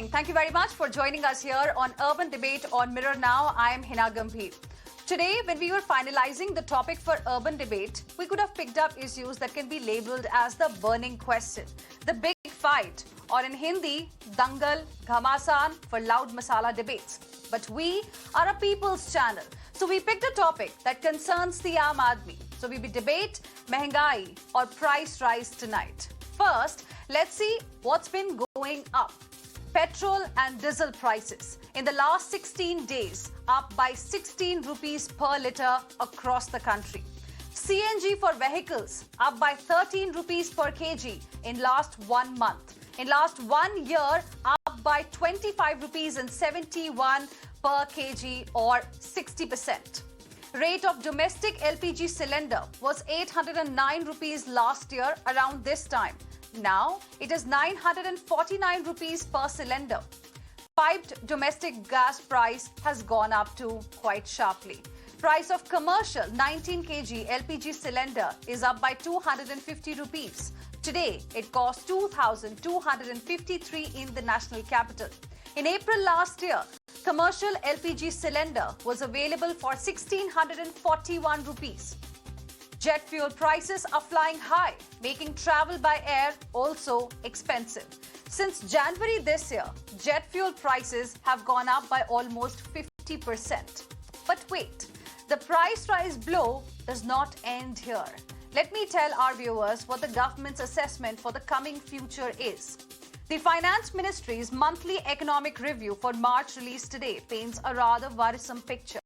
evening. Thank you very much for joining us here on Urban Debate on Mirror Now. I am Heena Gambhir. Today, when we were finalizing the topic for Urban Debate, we could have picked up issues that can be labelled as the burning question, the big fight, or in Hindi, dangal, ghamasan for loud masala debates. But we are a people's channel, so we picked a topic that concerns the Aam Aadmi. So we will debate mehengai or price rise tonight. First, let's see what's been going up. Petrol and diesel prices in the last 16 days up by 16 rupees per litre across the country. CNG for vehicles up by 13 rupees per kg in last 1 month. In last 1 year, up by 25 rupees and 71 per kg or 60%. Rate of domestic LPG cylinder was 809 rupees last year around this time. Now it is 949 rupees per cylinder. Piped domestic gas price has gone up too quite sharply. Price of commercial 19 kg LPG cylinder is up by 250 rupees. Today it costs 2,253 in the national capital. In April last year, commercial LPG cylinder was available for 1,641 rupees. Jet fuel prices are flying high, making travel by air also expensive. Since January this year, jet fuel prices have gone up by almost 50%. But wait, the price rise blow does not end here. Let me tell our viewers what the government's assessment for the coming future is. The Finance Ministry's monthly economic review for March released today paints a rather worrisome picture.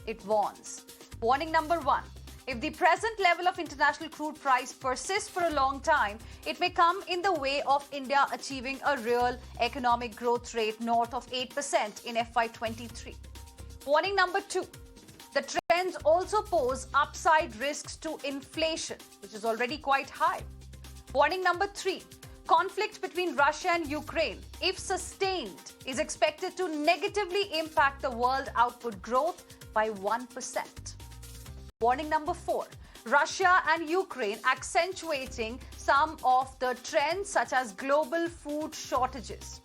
It warns. Warning number 1. If the present level of international crude price persists for a long time, it may come in the way of India achieving a real economic growth rate north of 8% in FY23. Warning number 2. The trends also pose upside risks to inflation, which is already quite high. Warning number 3. Conflict between Russia and Ukraine, if sustained, is expected to negatively impact the world output growth by 1%. Warning number 4. Russia and Ukraine accentuating some of the trends such as global food shortages.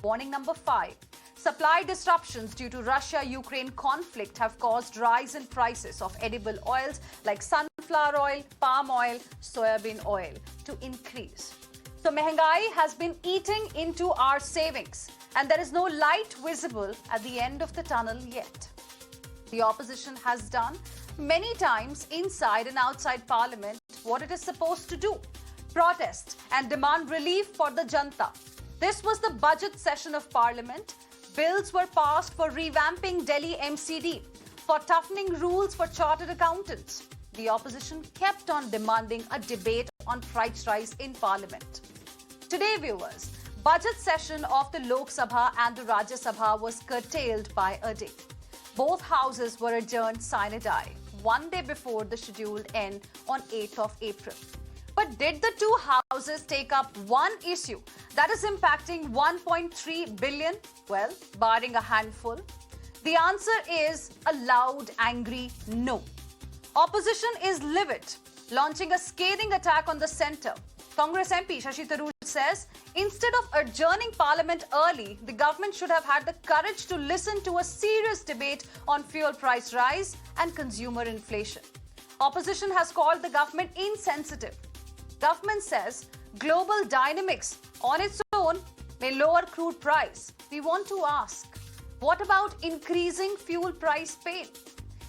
Warning number 5. Supply disruptions due to Russia-Ukraine conflict have caused rise in prices of edible oils like sunflower oil, palm oil, soybean oil to increase. So mehengai has been eating into our savings and there is no light visible at the end of the tunnel yet. The opposition has done many times inside and outside Parliament what it is supposed to do: protest and demand relief for the Janta. This was the budget session of Parliament. Bills were passed for revamping Delhi MCD, for toughening rules for chartered accountants. The opposition kept on demanding a debate on price rise in Parliament. Today, viewers, budget session of the Lok Sabha and the Rajya Sabha was curtailed by a day. Both houses were adjourned sine die, one day before the scheduled end on 8th of April. But did the two houses take up one issue that is impacting 1.3 billion? Well, barring a handful. The answer is a loud, angry no. Opposition is livid, launching a scathing attack on the centre. Congress MP Shashi Tharoor says, instead of adjourning Parliament early, the government should have had the courage to listen to a serious debate on fuel price rise and consumer inflation. Opposition has called the government insensitive. Government says global dynamics on its own may lower crude price. We want to ask, what about increasing fuel price pain?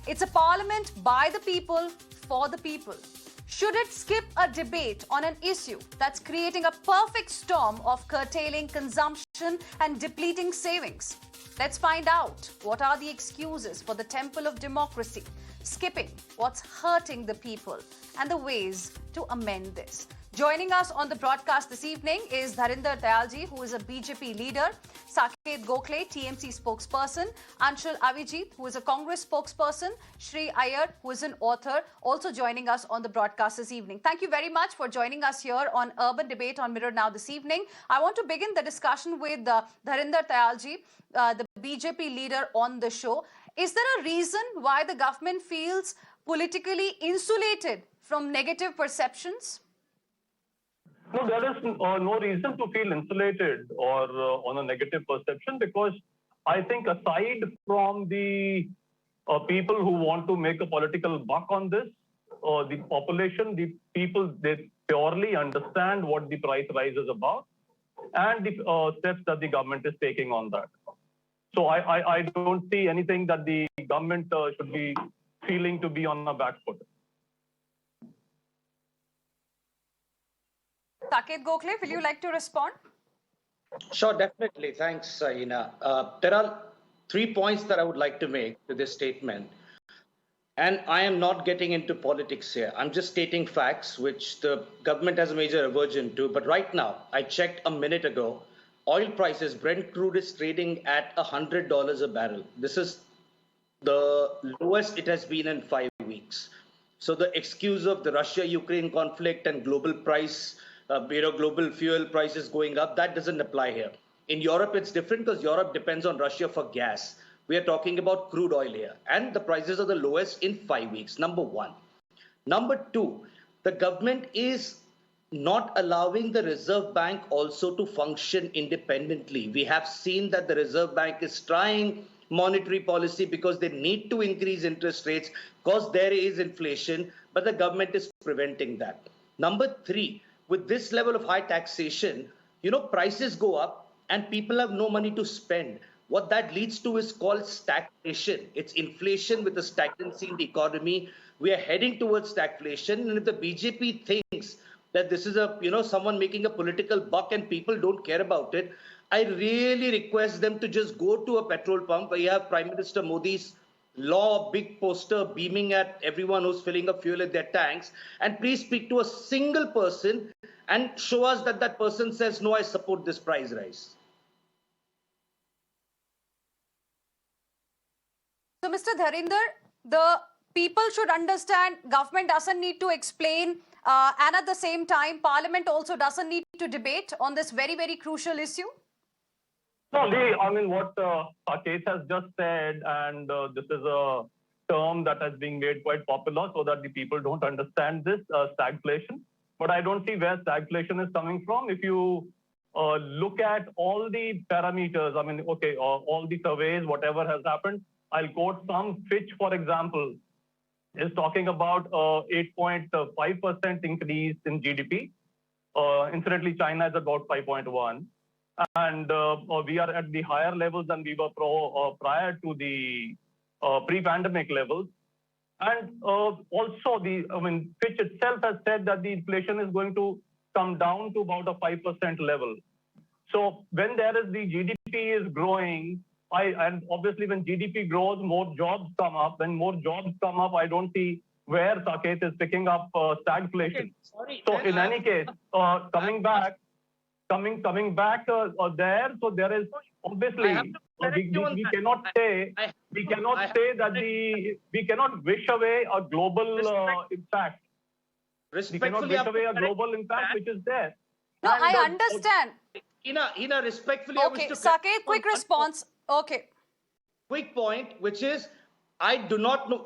It's a parliament by the people, for the people. Should it skip a debate on an issue that's creating a perfect storm of curtailing consumption and depleting savings? Let's find out what are the excuses for the temple of democracy, skipping what's hurting the people and the ways to amend this. Joining us on the broadcast this evening is Dharinder Dayalji, who is a BJP leader, Saket Gokhale, TMC spokesperson, Anshul Avijit, who is a Congress spokesperson, Shri Iyer, who is an author, also joining us on the broadcast this evening. Thank you very much for joining us here on Urban Debate on Mirror Now this evening. I want to begin the discussion with Dharinder Dayalji, the BJP leader on the show. Is there a reason why the government feels politically insulated from negative perceptions? No, there is no reason to feel insulated or on a negative perception, because I think aside from the people who want to make a political buck on this, the population, the people, they purely understand what the price rise is about and the steps that the government is taking on that. So I don't see anything that the government should be feeling to be on a back foot. Saket Gokhale, will you like to respond? Sure, definitely. Thanks, Heena. There are 3 points that I would like to make to this statement. And I am not getting into politics here. I'm just stating facts, which the government has a major aversion to. But right now, I checked a minute ago, oil prices, Brent crude is trading at $100 a barrel. This is the lowest it has been in 5 weeks. So the excuse of the Russia-Ukraine conflict and global price, global fuel prices going up, that doesn't apply here. In Europe, it's different because Europe depends on Russia for gas. We are talking about crude oil here, and the prices are the lowest in 5 weeks, number one. Number two, the government is not allowing the Reserve Bank also to function independently. We have seen that the Reserve Bank is trying monetary policy because they need to increase interest rates because there is inflation, but the government is preventing that. Number three, with this level of high taxation, prices go up and people have no money to spend. What that leads to is called stagflation. It's inflation with a stagnancy in the economy. We are heading towards stagflation. And if the BJP thinks that this is someone making a political buck and people don't care about it, I really request them to just go to a petrol pump where you have Prime Minister Modi's law, big poster beaming at everyone who's filling up fuel in their tanks, and please speak to a single person and show us that that person says, no, I support this price rise. So, Mr. Dharinder, the people should understand government doesn't need to explain, and at the same time, Parliament also doesn't need to debate on this very, very crucial issue? No, what Saket has just said, and this is a term that has been made quite popular so that the people don't understand this stagflation. But I don't see where stagflation is coming from. If you look at all the parameters, all the surveys, whatever has happened, I'll quote some. Fitch, for example, is talking about 8.5% increase in GDP. Incidentally, China is about 5.1. And we are at the higher levels than we were prior to the pre-pandemic levels. And also, Fitch itself has said that the inflation is going to come down to about a 5% level. So when there is the GDP is growing, and obviously when GDP grows, more jobs come up. When more jobs come up, I don't see where Saket is picking up stagflation. Okay, so in any case, coming back there, so there is obviously we cannot say that we cannot wish away a global impact. We cannot wish away a global impact which is there. No, and I understand. Heena, respectfully, okay, Saket, quick response. Okay. Quick point, which is I do not know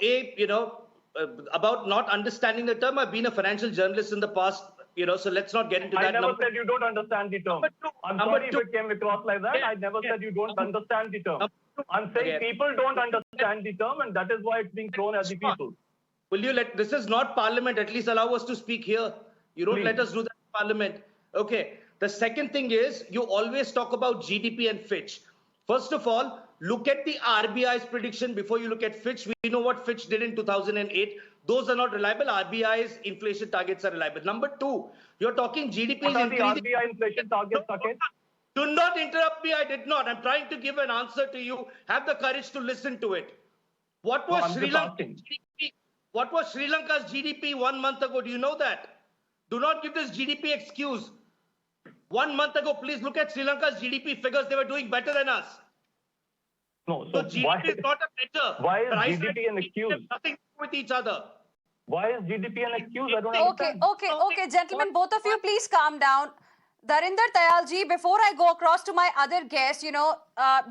about not understanding the term. I've been a financial journalist in the past. So let's not get into that. I never said you don't understand the term. I'm sorry if it came across like that. I never said you don't understand the term. I'm saying people don't understand the term, and that is why it's being thrown at the people. Will you this is not Parliament. At least allow us to speak here. You don't let us do that in Parliament. Okay. The second thing is you always talk about GDP and Fitch. First of all, look at the RBI's prediction before you look at Fitch. We know what Fitch did in 2008. Those are not reliable. RBI's inflation targets are reliable. Number two, you're talking GDP is increasing. What are the RBI inflation targets, Saket? Do not interrupt me. I did not. I'm trying to give an answer to you. Have the courage to listen to it. What was Sri Lanka's GDP? What was Sri Lanka's GDP 1 month ago? Do you know that? Do not give this GDP excuse. 1 month ago, please look at Sri Lanka's GDP figures. They were doing better than us. No, so GDP is not a measure. Why is GDP an excuse? Nothing to do with each other. Why is GDP an excuse? I don't understand. Okay, gentlemen, both of you, please calm down. Darinder Tayalji, before I go across to my other guest,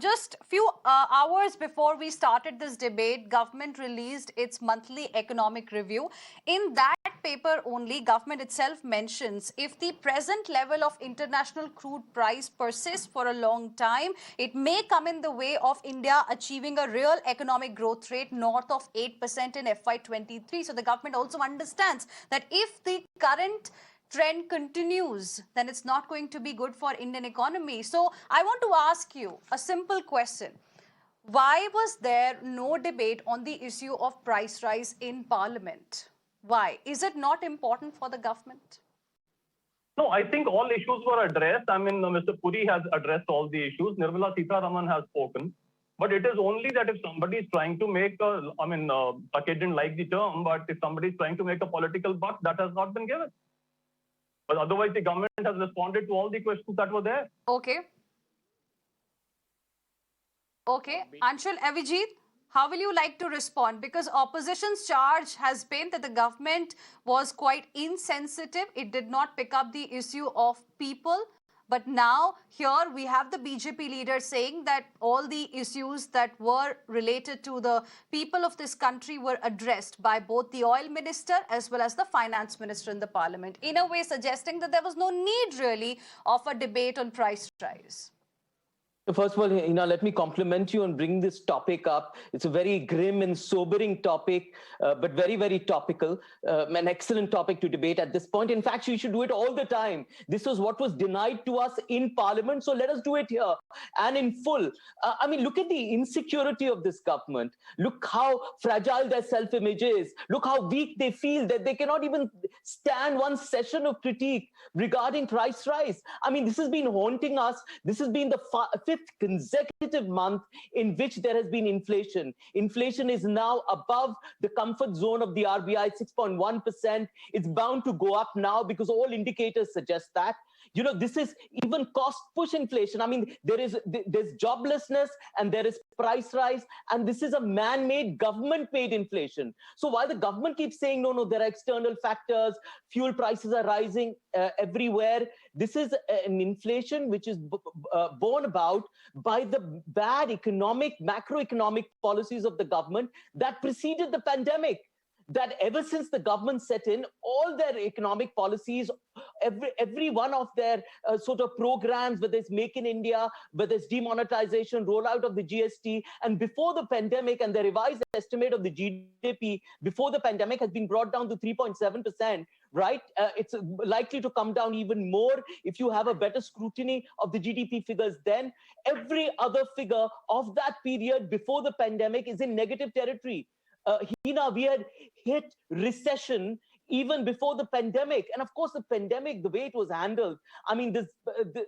just few hours before we started this debate, government released its monthly economic review. In that paper only, government itself mentions if the present level of international crude price persists for a long time, it may come in the way of India achieving a real economic growth rate north of 8% in FY23. So the government also understands that if the current trend continues, then it's not going to be good for Indian economy. So I want to ask you a simple question. Why was there no debate on the issue of price rise in Parliament? Why? Is it not important for the government? No, I think all issues were addressed. I mean, Mr. Puri has addressed all the issues. Nirmala Sitharaman has spoken. But it is only that if somebody is trying to make Saket didn't like the term, but if somebody is trying to make a political buck, that has not been given. But otherwise, the government has responded to all the questions that were there. Okay. Okay. Anshul, Avijit, how will you like to respond? Because opposition's charge has been that the government was quite insensitive. It did not pick up the issue of people. But now here we have the BJP leader saying that all the issues that were related to the people of this country were addressed by both the oil minister as well as the finance minister in the parliament, in a way suggesting that there was no need really of a debate on price rise. First of all, Heena, let me compliment you on bringing this topic up. It's a very grim and sobering topic, but very, very topical. An excellent topic to debate at this point. In fact, you should do it all the time. This was what was denied to us in Parliament, so let us do it here and in full. I mean, look at the insecurity of this government. Look how fragile their self-image is. Look how weak they feel, that they cannot even stand one session of critique regarding price rise. I mean, this has been haunting us. This has been the fifth consecutive month in which there has been inflation. Inflation is now above the comfort zone of the RBI, 6.1%. It's bound to go up now because all indicators suggest that. You know, this is even cost push inflation. I mean, there's joblessness and there is price rise, and this is a man-made, government-made inflation. So while the government keeps saying, no, there are external factors, fuel prices are rising everywhere, this is an inflation which is borne about by the bad macroeconomic policies of the government that preceded the pandemic. That ever since the government set in, all their economic policies, every one of their sort of programs, whether it's Make in India, whether it's demonetization, rollout of the GST, and before the pandemic, and the revised estimate of the GDP before the pandemic has been brought down to 3.7%, right? It's likely to come down even more if you have a better scrutiny of the GDP figures. Then every other figure of that period before the pandemic is in negative territory. Heena, we had hit recession even before the pandemic. And of course, the pandemic, the way it was handled, I mean,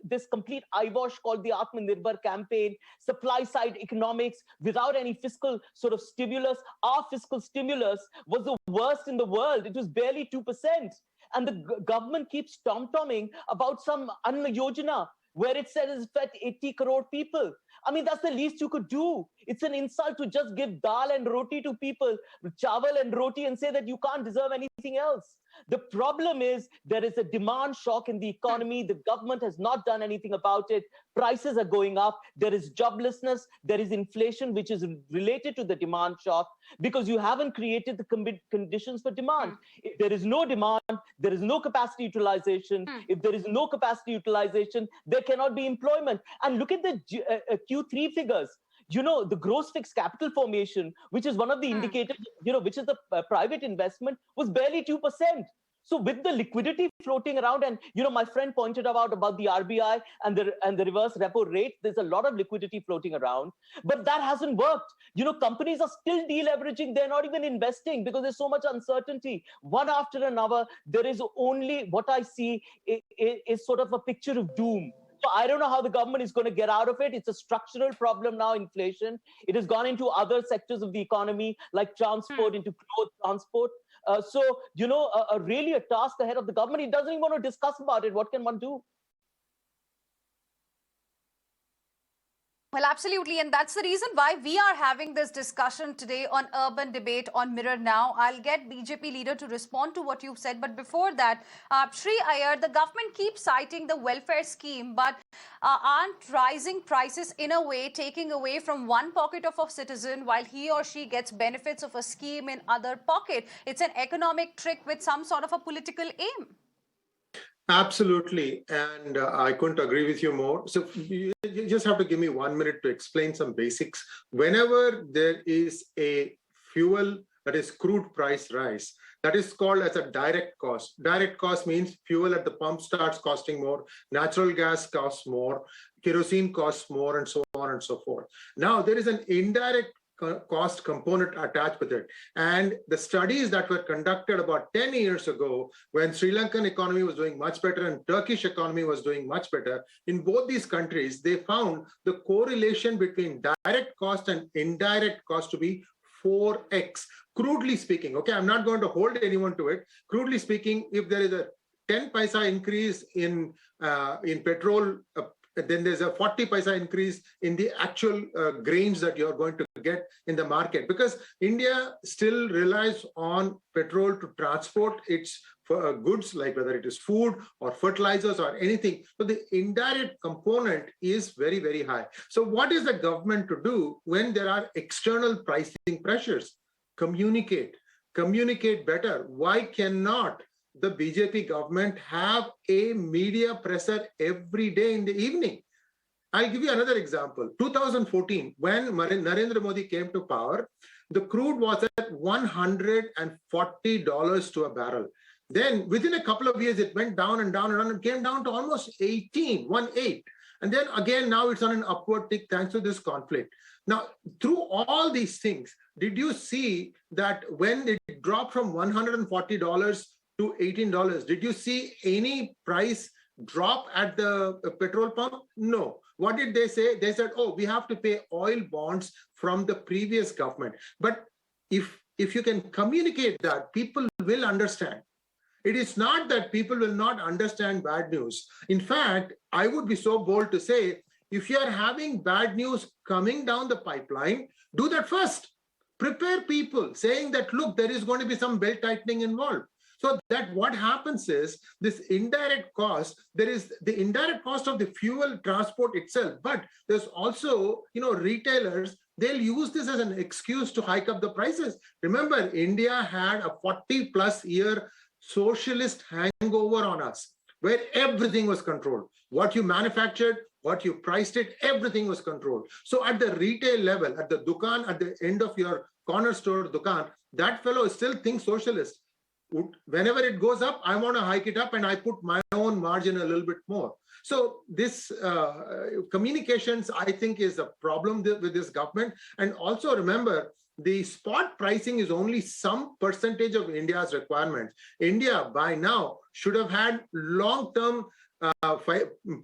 this complete eyewash called the Atmanirbhar campaign, supply side economics without any fiscal sort of stimulus. Our fiscal stimulus was the worst in the world. It was barely 2%. And the government keeps tom-tomming about some Anna Yojana, where it says it's fed 80 crore people. I mean, that's the least you could do. It's an insult to just give dal and roti to people, chawal and roti, and say that you can't deserve anything else. The problem is there is a demand shock in the economy. The government has not done anything about it. Prices are going up. There is joblessness. There is inflation, which is related to the demand shock because you haven't created the conditions for demand. If there is no demand, there is no capacity utilization. If there is no capacity utilization, there cannot be employment. And look at the Q3 figures. You know, the gross fixed capital formation, which is one of the indicators, you know, which is the private investment, was barely 2%. So with the liquidity floating around, and, you know, my friend pointed out about the RBI and the reverse repo rate, there's a lot of liquidity floating around, but that hasn't worked. You know, companies are still deleveraging. They're not even investing because there's so much uncertainty. One after another, there is only what I see is sort of a picture of doom. So I don't know how the government is going to get out of it. It's a structural problem now, inflation. It has gone into other sectors of the economy, like transport, into road transport. So, you know, really a task ahead of the government. It doesn't even want to discuss about it. What can one do? Well, absolutely. And that's the reason why we are having this discussion today on Urban Debate on Mirror Now. I'll get BJP leader to respond to what you've said. But before that, Shri Iyer, the government keeps citing the welfare scheme, but aren't rising prices in a way taking away from one pocket of a citizen while he or she gets benefits of a scheme in other pocket? It's an economic trick with some sort of a political aim. Absolutely. And I couldn't agree with you more. So you just have to give me 1 minute to explain some basics. Whenever there is a fuel that is crude price rise, that is called as a direct cost. Direct cost means fuel at the pump starts costing more, natural gas costs more, kerosene costs more, and so on and so forth. Now, there is an indirect cost component attached with it. And the studies that were conducted about 10 years ago, when Sri Lankan economy was doing much better and Turkish economy was doing much better, in both these countries, they found the correlation between direct cost and indirect cost to be 4x. Crudely speaking, okay, I'm not going to hold anyone to it. Crudely speaking, if there is a 10 paisa increase in petrol, then there's a 40 paisa increase in the actual grains that you're going to get in the market, because India still relies on petrol to transport its goods, like whether it is food or fertilizers or anything. So the indirect component is very, very high. So what is the government to do when there are external pricing pressures? Communicate better. Why cannot the BJP government have a media presser every day in the evening? I'll give you another example. 2014, when Narendra Modi came to power, the crude was at $140 to a barrel. Then within a couple of years, it went down and down and down and came down to almost 18. And then again, now it's on an upward tick thanks to this conflict. Now, through all these things, did you see that when it dropped from $140 to $18, did you see any price drop at the petrol pump? No. What did they say? They said, oh, we have to pay oil bonds from the previous government. But if you can communicate that, people will understand. It is not that people will not understand bad news. In fact, I would be so bold to say, if you are having bad news coming down the pipeline, do that first. Prepare people saying that, look, there is going to be some belt tightening involved. So that what happens is this indirect cost, there is the indirect cost of the fuel transport itself, but there's also, retailers, they'll use this as an excuse to hike up the prices. Remember, India had a 40+ year socialist hangover on us, where everything was controlled. What you manufactured, what you priced it, everything was controlled. So at the retail level, at the dukan, at the end of your corner store dukan, that fellow still thinks socialist. Whenever it goes up, I want to hike it up and I put my own margin a little bit more. So this communications, I think, is a problem with this government. And also remember, the spot pricing is only some percentage of India's requirements. India by now should have had long-term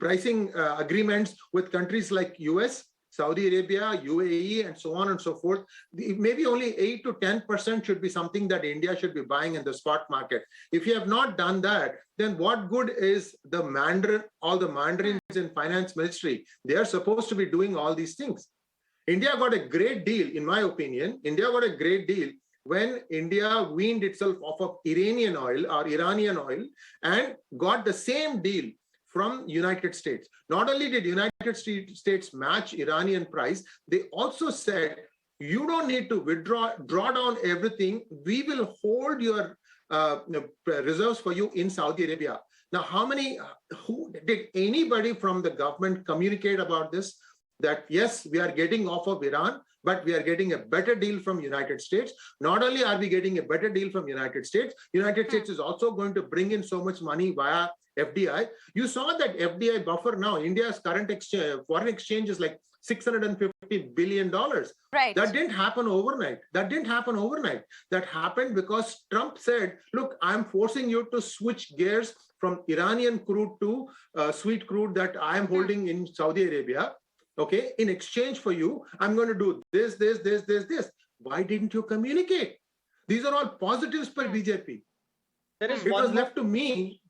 pricing agreements with countries like US, Saudi Arabia, UAE, and so on and so forth. Maybe only 8 to 10% should be something that India should be buying in the spot market. If you have not done that, then what good is all the mandarins in finance ministry? They are supposed to be doing all these things. India got a great deal, in my opinion. India got a great deal when India weaned itself off of Iranian oil and got the same deal from United States. Not only did United States match Iranian price, they also said, you don't need to draw down everything. We will hold your reserves for you in Saudi Arabia. Now, did anybody from the government communicate about this? That yes, we are getting off of Iran, but we are getting a better deal from United States. Not only are we getting a better deal from United States is also going to bring in so much money via FDI. You saw that FDI buffer now. India's current foreign exchange is like $650 billion. Right. That didn't happen overnight. That happened because Trump said, look, I'm forcing you to switch gears from Iranian crude to sweet crude that I am holding in Saudi Arabia. Okay, in exchange for you, I'm going to do this. Why didn't you communicate? These are all positives for BJP. There is it was left to me.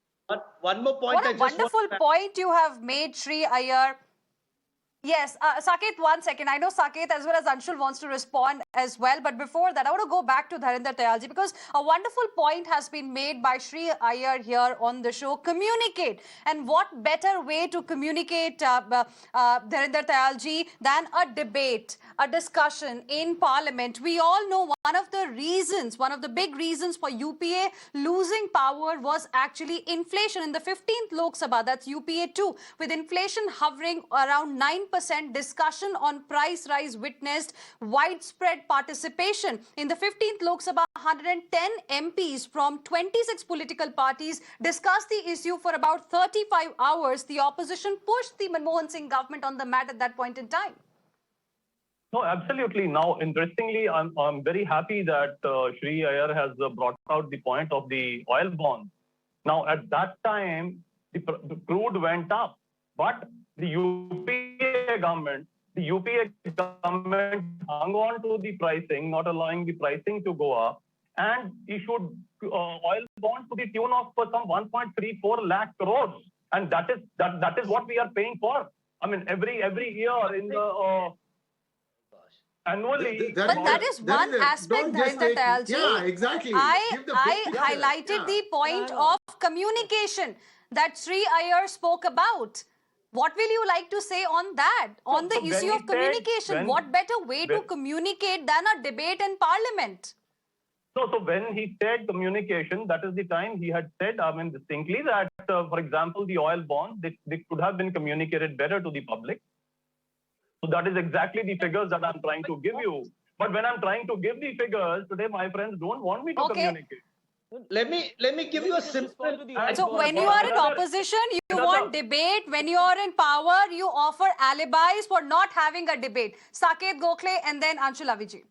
One more point. What a wonderful point you have made, Shri Iyer. Yes, Saket, 1 second. I know Saket as well as Anshul wants to respond as well. But before that, I want to go back to Dharinder Tayalji because a wonderful point has been made by Shri Iyer here on the show. Communicate. And what better way to communicate, Dharinder Tayalji, than a debate, a discussion in Parliament? We all know one of the big reasons for UPA losing power was actually inflation in the 15th Lok Sabha. That's UPA 2, with inflation hovering around 9%. Discussion on price rise witnessed widespread participation. In the 15th Lok Sabha, 110 MPs from 26 political parties discussed the issue for about 35 hours. The opposition pushed the Manmohan Singh government on the mat at that point in time. No, absolutely. Now, interestingly, I'm very happy that Shri Iyer has brought out the point of the oil bonds. Now, at that time, the crude went up, but the UPA government hung on to the pricing, not allowing the pricing to go up, and issued oil bonds to the tune of some 1.34 lakh crores, and that is what we are paying for. I mean, every year in the annually. But that is one aspect, Dharinder Tayalji. Yeah, exactly. I highlighted the point of communication that Sri Iyer spoke about. What will you like to say on that? On the issue of communication, what better way to communicate than a debate in Parliament? So when he said communication, that is the time he had said, I mean, distinctly that, for example, the oil bonds, they could have been communicated better to the public. So that is exactly the figures that I'm trying to give you. But when I'm trying to give the figures, today my friends don't want me to communicate. Let me give you a simple. So when you are in opposition, you want debate. When you are in power, you offer alibis for not having a debate. Saket Gokhale and then Anshul Avijit.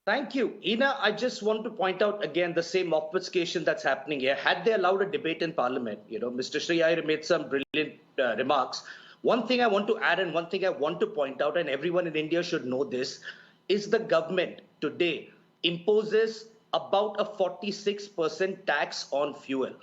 Thank you. Heena, I just want to point out again the same obfuscation that's happening here. Had they allowed a debate in Parliament, Mr. Sri Iyer made some brilliant remarks. One thing I want to add and one thing I want to point out, and everyone in India should know this, is the government today imposes about a 46% tax on fuel.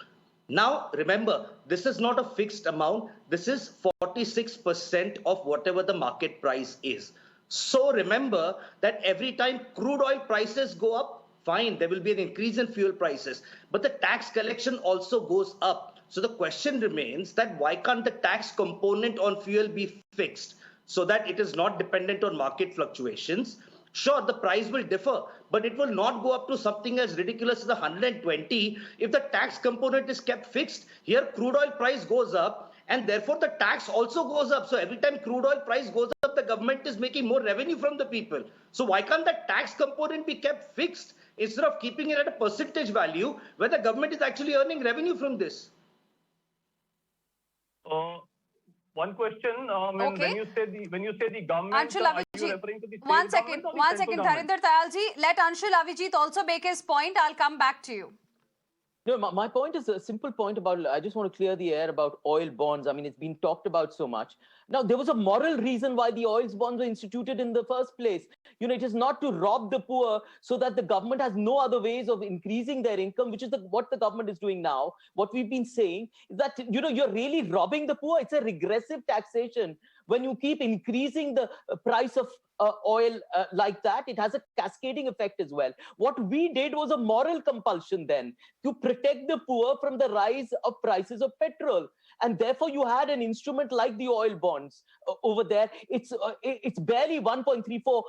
Now, remember, this is not a fixed amount. This is 46% of whatever the market price is. So remember that every time crude oil prices go up, fine, there will be an increase in fuel prices, but the tax collection also goes up. So the question remains that why can't the tax component on fuel be fixed so that it is not dependent on market fluctuations? Sure, the price will differ, but it will not go up to something as ridiculous as 120 if the tax component is kept fixed. Here, crude oil price goes up and therefore the tax also goes up. So every time crude oil price goes up, the government is making more revenue from the people. So why can't the tax component be kept fixed instead of keeping it at a percentage value where the government is actually earning revenue from this? One question, Okay. when you say the government, Anshul are you Avijit, referring to the state one government second, or the one central second, government? Dharinder Tayalji. Let Anshul Avijit also make his point. I'll come back to you. No, my point is a simple point about, I just want to clear the air about oil bonds. I mean, it's been talked about so much. Now, there was a moral reason why the oil bonds were instituted in the first place. It is not to rob the poor so that the government has no other ways of increasing their income, which is what the government is doing now. What we've been saying is that, you're really robbing the poor. It's a regressive taxation. When you keep increasing the price of oil like that, it has a cascading effect as well. What we did was a moral compulsion then to protect the poor from the rise of prices of petrol. And therefore, you had an instrument like the oil bonds over there. It's barely 1.34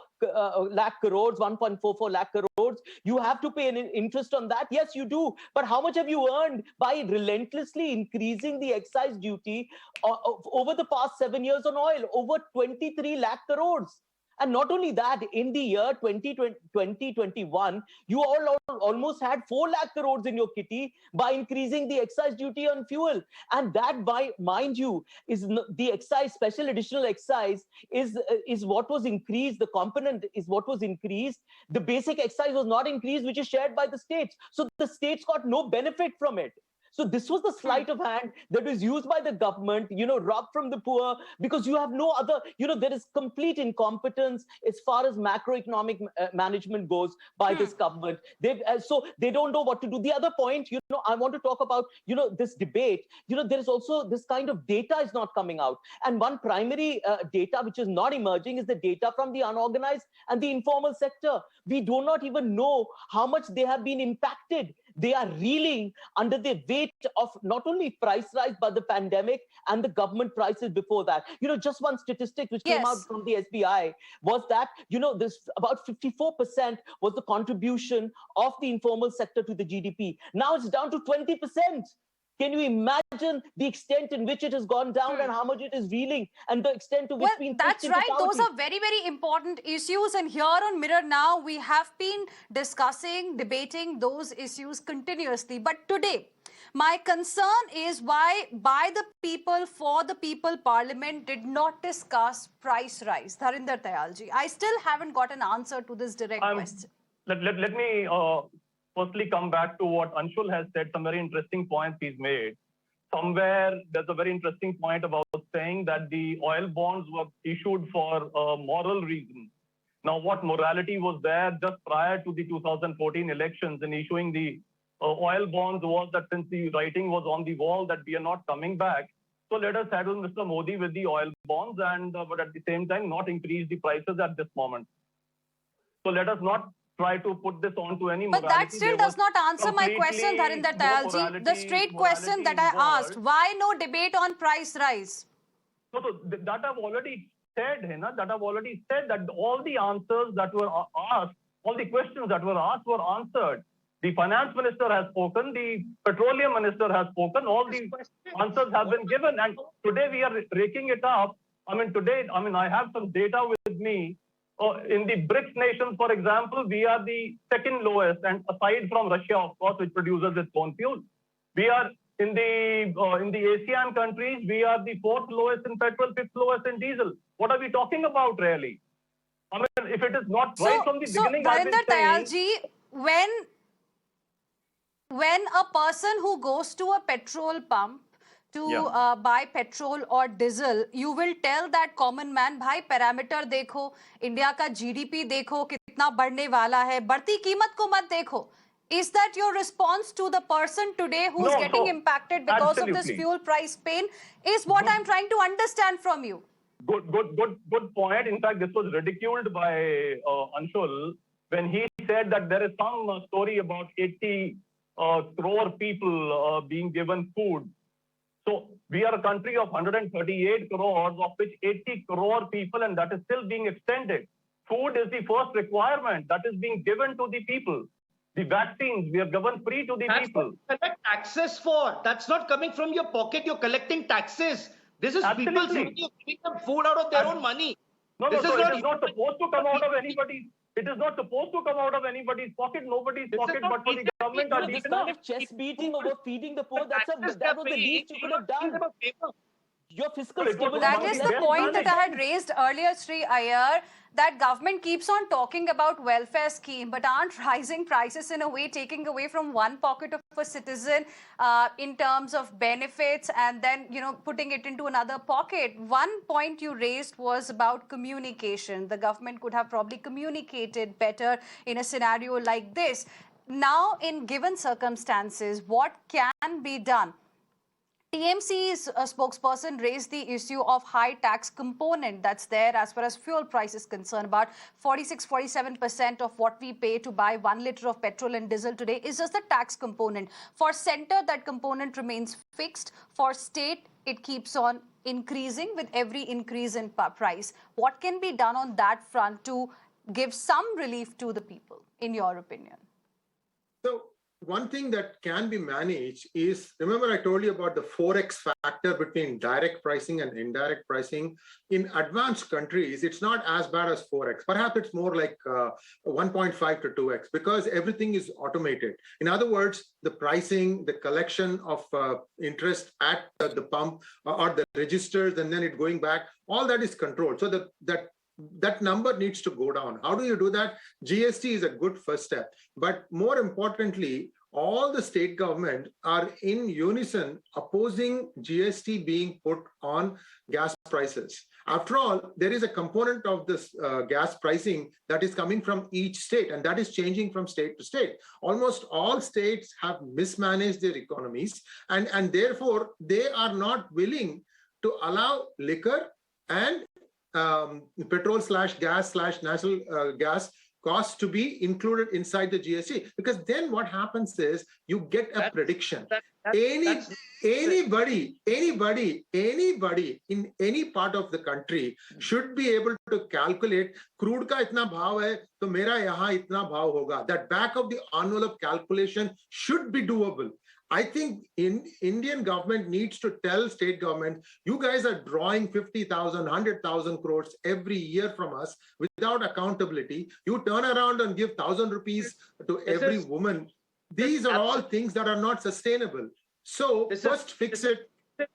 lakh crores, 1.44 lakh crores. You have to pay an interest on that. Yes, you do. But how much have you earned by relentlessly increasing the excise duty over the past 7 years on oil? Over 23 lakh crores. And not only that, in the year 2021, you almost had 4 lakh crores in your kitty by increasing the excise duty on fuel. And that, mind you, is the excise, special additional excise is what was increased. The component is what was increased. The basic excise was not increased, which is shared by the states. So the states got no benefit from it. So this was the sleight of hand that was used by the government, robbed from the poor, because you have no other, there is complete incompetence as far as macroeconomic management goes by this government. So they don't know what to do. The other point, I want to talk about, this debate, there is also this kind of data is not coming out. And one primary data which is not emerging is the data from the unorganized and the informal sector. We do not even know how much they have been impacted. They are reeling under the weight of not only price rise, but the pandemic and the government prices before that. Just one statistic which came out from the SBI was that, this about 54% was the contribution of the informal sector to the GDP. Now it's down to 20%. Can you imagine the extent in which it has gone down and how much it is reeling and the extent to which that's right. Those are very, very important issues. And here on Mirror Now, we have been discussing, debating those issues continuously. But today, my concern is why by the people, for the people, Parliament did not discuss price rise. Dharinder Tayalji, I still haven't got an answer to this direct question. Let me firstly come back to what Anshul has said, some very interesting points he's made. Somewhere there's a very interesting point about saying that the oil bonds were issued for moral reasons. Now, what morality was there just prior to the 2014 elections in issuing the oil bonds was that since the writing was on the wall that we are not coming back, so let us saddle Mr. Modi with the oil bonds and but at the same time not increase the prices at this moment. So let us not try to put this on to any morality. But that still does not answer my question, Dharinder Tayalji. The straight question that I asked, why no debate on price rise? No, so that I've already said, Heena, that I've already said that all the answers that were asked, all the questions that were asked were answered. The finance minister has spoken, the petroleum minister has spoken, all the answers have been given. And today we are raking it up. I have some data with me. In the BRICS nations, for example, we are the second lowest, and aside from Russia, of course, which produces its own fuel. We are in the ASEAN countries, we are the fourth lowest in petrol, fifth lowest in diesel. What are we talking about, really? If it is not right from the beginning, Dharinder Tayalji, when a person who goes to a petrol pump to buy petrol or diesel, you will tell that common man, bhai parameter dekho, India ka GDP dekho, kitna badhne wala hai, बढ़ती कीमत को मत देखो. Is that your response to the person today who's getting impacted because of this fuel price pain? Is what I'm trying to understand from you. Good point. In fact, this was ridiculed by Anshul when he said that there is some story about 80 crore people being given food. So we are a country of 138 crores, of which 80 crore people, and that is still being extended. Food is the first requirement that is being given to the people. The vaccines, we are given free to the people. That's what you collect taxes for. That's not coming from your pocket. You're collecting taxes. This is people giving them food out of their own money. No, it is not supposed to come out of anybody's. It is not supposed to come out of anybody's pocket, nobody's pocket, but for the government. This kind of chest beating over feeding the poor, that was the least you could have done. Your fiscal stability. That is the point that I had raised earlier, Sri Iyer, that government keeps on talking about welfare scheme, but aren't rising prices in a way taking away from one pocket of a citizen in terms of benefits and then, putting it into another pocket. One point you raised was about communication. The government could have probably communicated better in a scenario like this. Now, in given circumstances, what can be done? TMC's spokesperson raised the issue of high tax component that's there as far as fuel price is concerned. About 46-47% of what we pay to buy 1 liter of petrol and diesel today is just the tax component. For centre, that component remains fixed. For state, it keeps on increasing with every increase in price. What can be done on that front to give some relief to the people, in your opinion? So one thing that can be managed is, remember I told you about the 4x factor between direct pricing and indirect pricing. In advanced countries, it's not as bad as 4x. Perhaps it's more like 1.5 to 2x because everything is automated. In other words, the pricing, the collection of interest at the pump or the registers and then it going back, all that is controlled. So that number needs to go down. How do you do that? GST is a good first step. But more importantly, all the state government are in unison opposing GST being put on gas prices. After all, there is a component of this gas pricing that is coming from each state, and that is changing from state to state. Almost all states have mismanaged their economies, and therefore they are not willing to allow liquor and petrol / gas / natural gas costs to be included inside the GST, because then what happens is you get a prediction. Anybody in any part of the country should be able to calculate crude ka itna bhav hai to mera yahan itna bhav hoga. That back of the envelope calculation should be doable. I think Indian government needs to tell state government, you guys are drawing 50,000, 100,000 crores every year from us without accountability. You turn around and give 1,000 rupees to every woman. These are all things that are not sustainable. So first fix it. This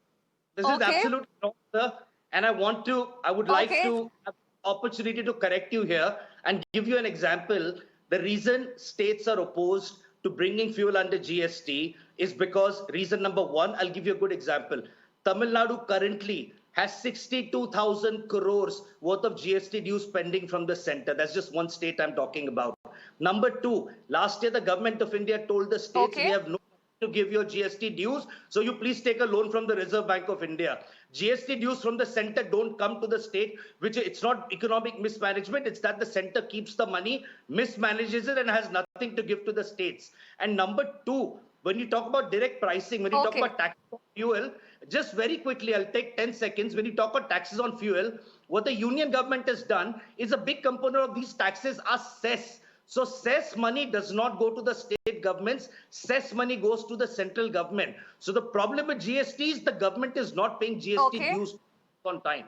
is absolutely wrong, sir. And I would like to have the opportunity to correct you here and give you an example. The reason states are opposed to bringing fuel under GST is because reason number one, I'll give you a good example. Tamil Nadu currently has 62,000 crores worth of GST dues pending from the center. That's just one state I'm talking about. Number two, last year the government of India told the states we have no to give your GST dues, so you please take a loan from the Reserve Bank of India. GST dues from the center don't come to the state, which it's not economic mismanagement, it's that the center keeps the money, mismanages it, and has nothing to give to the states. And number two, when you talk about direct pricing, when you talk about taxes on fuel, just very quickly, I'll take 10 seconds. When you talk about taxes on fuel, what the union government has done is a big component of these taxes are cess. So cess money does not go to the state governments, cess money goes to the central government. So the problem with GST is the government is not paying GST dues on time.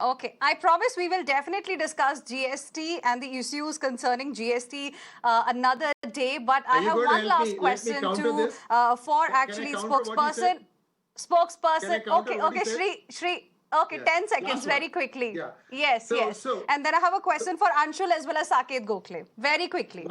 Okay, I promise we will definitely discuss GST and the issues concerning GST another day. But I have one last question for actually spokesperson. Okay, Shri. Okay, 10 seconds, very quickly. Yeah. Yes. And then I have a question for Anshul as well as Saket Gokhale. Very quickly.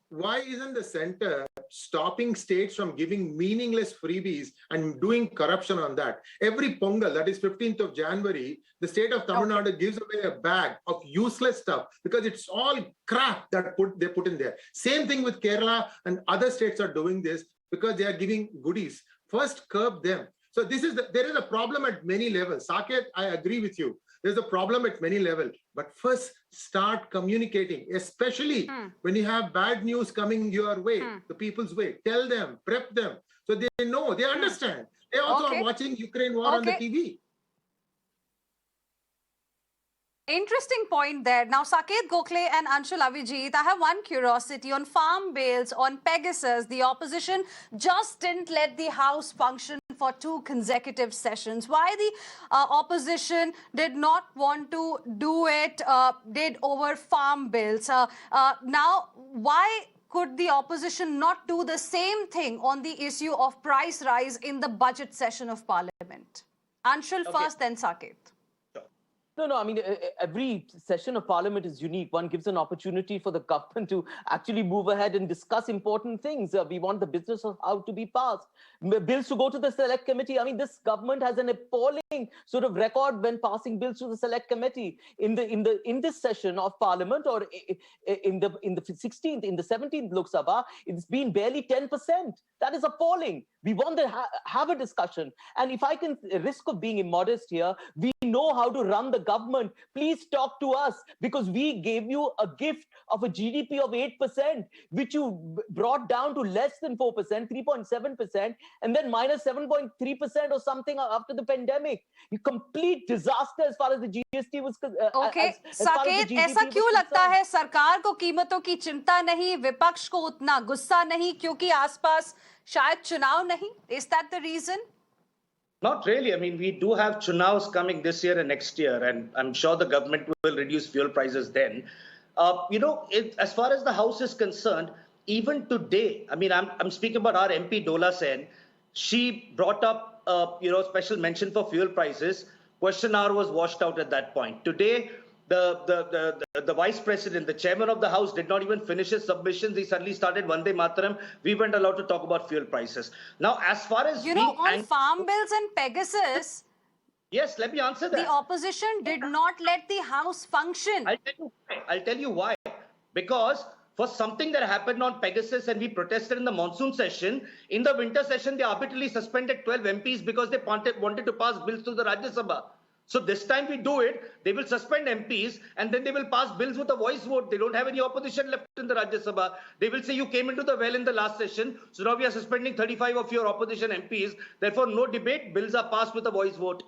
Why isn't the center stopping states from giving meaningless freebies and doing corruption on that? Every Pongal, that is 15th of January, the state of Tamil Nadu gives away a bag of useless stuff because it's all crap that they put in there. Same thing with Kerala, and other states are doing this because they are giving goodies. First, curb them. So there is a problem at many levels. Saket, I agree with you. There's a problem at many levels. But first, start communicating, especially when you have bad news coming your way, the people's way. Tell them, prep them. So they know, they understand. They also are watching Ukraine war on the TV. Interesting point there. Now, Saket Gokhale and Anshul Avijit, I have one curiosity on farm bills, on Pegasus. The opposition just didn't let the House function for 2 consecutive sessions. Why the opposition did not want to do it, did over farm bills? Now, why could the opposition not do the same thing on the issue of price rise in the budget session of Parliament? Anshul first, then Saket. No, I mean, every session of Parliament is unique. One gives an opportunity for the government to actually move ahead and discuss important things. We want the business of how to be passed. Bills to go to the Select Committee. I mean, this government has an appalling sort of record when passing bills to the Select Committee. In this session of Parliament, or in the 16th, in the 17th Lok Sabha, it's been barely 10%. That is appalling. We want to have a discussion. And if I can risk of being immodest here, we know how to run the government. Please talk to us, because we gave you a gift of a GDP of 8%, which you brought down to less than 4%, 3.7%, and then minus 7.3% or something after the pandemic. A complete disaster as far as the GST was concerned. Saket, ऐसा क्यों लगता है सरकार को कीमतों की चिंता नहीं, विपक्ष को उतना गुस्सा नहीं, क्योंकि आसपास शायद चुनाव नहीं? Is that the reason? Not really. I mean, we do have chunavs coming this year and next year, and I'm sure the government will reduce fuel prices then. As far as the House is concerned, even today, I mean, I'm speaking about our MP Dola Sen. She brought up, special mention for fuel prices. Question hour was washed out at that point. Today, the vice president, the chairman of the house, did not even finish his submissions. He suddenly started Vande Mataram. We weren't allowed to talk about fuel prices. Now, as far as on farm bills and Pegasus, yes, let me answer that. the opposition did not let the House function. I'll tell you why. Because for something that happened on Pegasus and we protested in the monsoon session, in the winter session, they arbitrarily suspended 12 MPs because they wanted to pass bills to the Rajya Sabha. So this time we do it, they will suspend MPs and then they will pass bills with a voice vote. They don't have any opposition left in the Rajya Sabha. They will say you came into the well in the last session, so now we are suspending 35 of your opposition MPs. Therefore, no debate, bills are passed with a voice vote.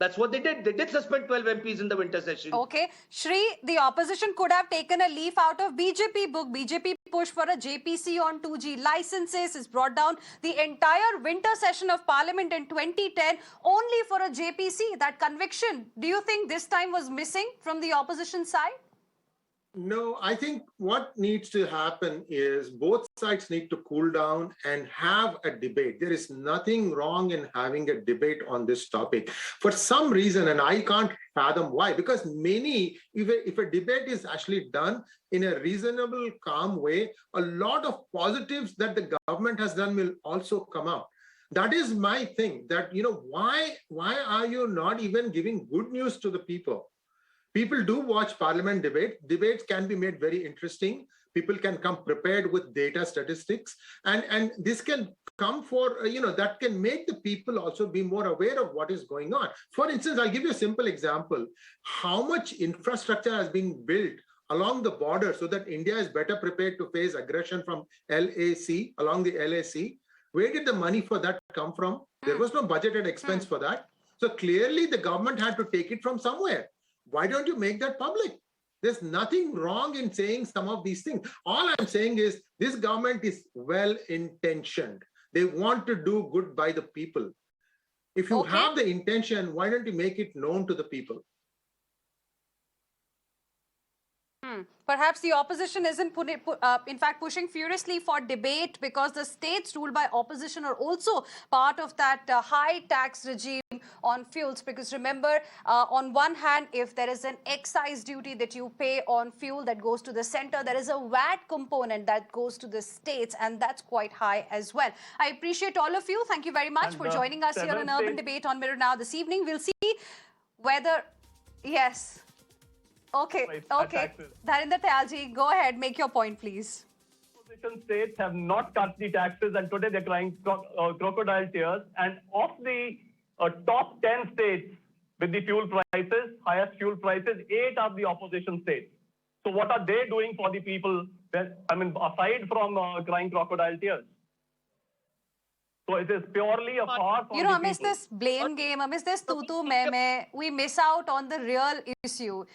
That's what they did. They did suspend 12 MPs in the winter session. Okay. Shri, the opposition could have taken a leaf out of BJP book. BJP push for a JPC on 2G licenses is brought down the entire winter session of Parliament in 2010 only for a JPC. That conviction, do you think this time was missing from the opposition side? No, I think what needs to happen is both sides need to cool down and have a debate. There is nothing wrong in having a debate on this topic. For some reason, and I can't fathom why, because if a debate is actually done in a reasonable, calm way, a lot of positives that the government has done will also come out. That is my thing, that, why are you not even giving good news to the people? People do watch parliament debate. Debates can be made very interesting. People can come prepared with data statistics. And this can come for, that can make the people also be more aware of what is going on. For instance, I'll give you a simple example. How much infrastructure has been built along the border so that India is better prepared to face aggression from LAC, along the LAC? Where did the money for that come from? There was no budgeted expense for that. So clearly the government had to take it from somewhere. Why don't you make that public? There's nothing wrong in saying some of these things. All I'm saying is this government is well-intentioned. They want to do good by the people. If you have the intention, why don't you make it known to the people? Perhaps the opposition isn't in fact pushing furiously for debate because the states ruled by opposition are also part of that high tax regime on fuels. Because remember, on one hand, if there is an excise duty that you pay on fuel that goes to the center, there is a VAT component that goes to the states, and that's quite high as well. I appreciate all of you. Thank you very much for joining us here on Urban Debate on Mirror Now this evening. We'll see whether, yes. Okay. Dharinder Tayalji, go ahead. Make your point, please. Opposition states have not cut the taxes, and today they're crying crocodile tears. And of the top 10 states with the fuel prices, highest fuel prices, 8 are the opposition states. So what are they doing for the people? Aside from crying crocodile tears. So it is purely a farce. Amidst this blame game, amidst this tutu meme, we miss out on the real issue.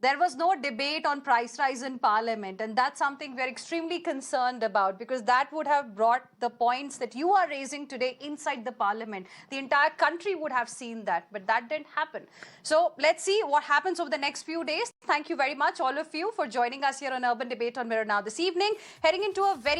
There was no debate on price rise in Parliament, and that's something we're extremely concerned about, because that would have brought the points that you are raising today inside the Parliament. The entire country would have seen that, but that didn't happen. So let's see what happens over the next few days. Thank you very much, all of you, for joining us here on Urban Debate on Mirror Now this evening. Heading into a very